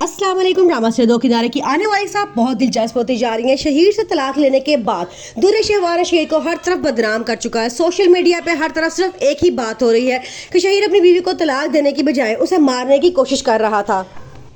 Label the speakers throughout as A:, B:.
A: अस्सलाम वालेकुम। ड्रामा से दो किनारे की आने वाली साहब बहुत दिलचस्प होती जा रही है। शहीर से तलाक लेने के बाद दुर्र शहवार शहीर को हर तरफ बदनाम कर चुका है। सोशल मीडिया पे हर तरफ सिर्फ एक ही बात हो रही है कि शहीर अपनी बीवी को तलाक देने की बजाय उसे मारने की कोशिश कर रहा था।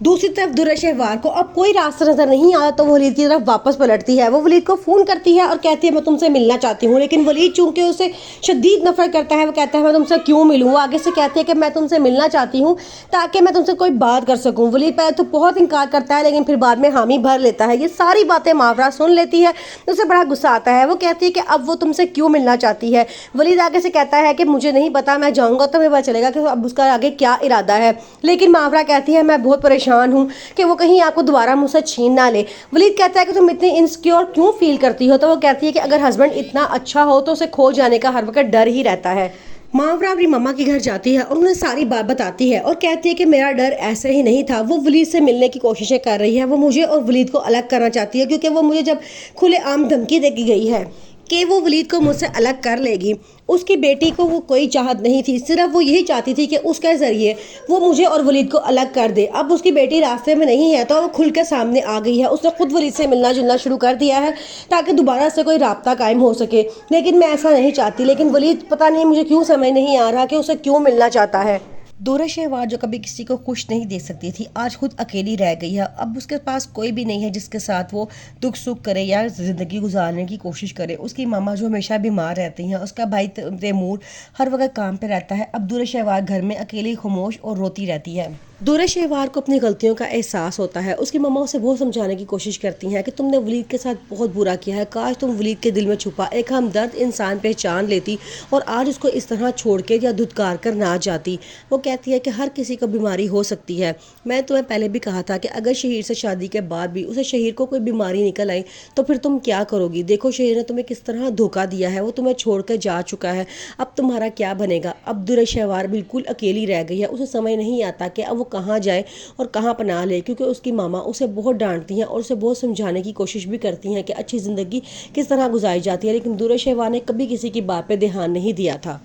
A: दूसरी तरफ दुर्र शहवार को अब कोई रास्ता नजर नहीं आता तो वलीद की तरफ वापस पलटती है। वो वलीद को फ़ोन करती है और कहती है मैं तुमसे मिलना चाहती हूँ, लेकिन वलीद चूंकि उसे शदीद नफरत करता है, वो कहता है मैं तुमसे क्यों मिलूँ। वो आगे से कहती है कि मैं तुमसे मिलना चाहती हूँ ताकि मैं तुमसे कोई बात कर सकूँ। वलीद पहले तो बहुत इनकार करता है, लेकिन फिर बाद में हामी भर लेता है। ये सारी बातें मावरा सुन लेती है, उसे बड़ा गुस्सा आता है। वो कहती है कि अब वो तुमसे क्यों मिलना चाहती है। वलीद आगे से कहता है कि मुझे नहीं पता, मैं जाऊँगा तो मुझे पता चलेगा कि अब उसका आगे क्या इरादा है। लेकिन मावरा कहती है मैं बहुत परेशान हूँ कि वो कहीं आपको दोबारा मुझसे छीन ना ले। वलीद कहता है कि तुम इतनी इनसिक्योर क्यों फील करती हो। तो वो कहती है कि अगर हस्बैंड इतना अच्छा हो तो उसे खो जाने का हर वक्त डर ही रहता है। मावरा अपनी मम्मा के घर जाती है और उन्हें सारी बात बताती है और कहती है कि मेरा डर ऐसे ही नहीं था। वो वलीद से मिलने की कोशिशें कर रही है। वो मुझे और वलीद को अलग करना चाहती है, क्योंकि वो मुझे जब खुलेआम धमकी दे के गई है कि वो वलीद को मुझसे अलग कर लेगी। उसकी बेटी को वो कोई चाहत नहीं थी, सिर्फ वो यही चाहती थी कि उसके ज़रिए वो मुझे और वलीद को अलग कर दे। अब उसकी बेटी रास्ते में नहीं है तो वो खुल के सामने आ गई है। उसने खुद वलीद से मिलना जुलना शुरू कर दिया है ताकि दोबारा से कोई राब्ता कायम हो सके। लेकिन मैं ऐसा नहीं चाहती। लेकिन वलीद पता नहीं मुझे क्यों समझ नहीं आ रहा कि उसे क्यों मिलना चाहता है। दुर्र शहवार जो कभी किसी को खुश नहीं देख सकती थी, आज खुद अकेली रह गई है। अब उसके पास कोई भी नहीं है जिसके साथ वो दुख सुख करे या ज़िंदगी गुजारने की कोशिश करे। उसकी मामा जो हमेशा बीमार रहती हैं, उसका भाई तैमूर हर वक्त काम पे रहता है। अब दुर्र शहवार घर में अकेली खामोश और रोती रहती है। दुर्र शहवार को अपनी गलतियों का एहसास होता है। उसकी मम्मा उसे बहुत समझाने की कोशिश करती हैं कि तुमने वलीद के साथ बहुत बुरा किया है, काश तुम वलीद के दिल में छुपा एक हमदर्द इंसान पहचान लेती और आज उसको इस तरह छोड़ के या धुतकार कर ना जाती। वो कहती है कि हर किसी को बीमारी हो सकती है। मैं तुम्हें पहले भी कहा था कि अगर शहीर से शादी के बाद भी उसे शहीर को कोई बीमारी निकल आई तो फिर तुम क्या करोगी। देखो शहीर ने तुम्हें किस तरह धोखा दिया है, वो तुम्हें छोड़ कर जा चुका है, अब तुम्हारा क्या बनेगा। अब दुर्र शहवार बिल्कुल अकेली रह गई है। उसे समझ नहीं आता कि अब वो कहाँ जाए और कहाँ पनाह ले, क्योंकि उसकी मामा उसे बहुत डांटती हैं और उसे बहुत समझाने की कोशिश भी करती हैं कि अच्छी ज़िंदगी किस तरह गुजारी जाती है। लेकिन दुर्र शहवार ने कभी किसी की बात पे ध्यान नहीं दिया था।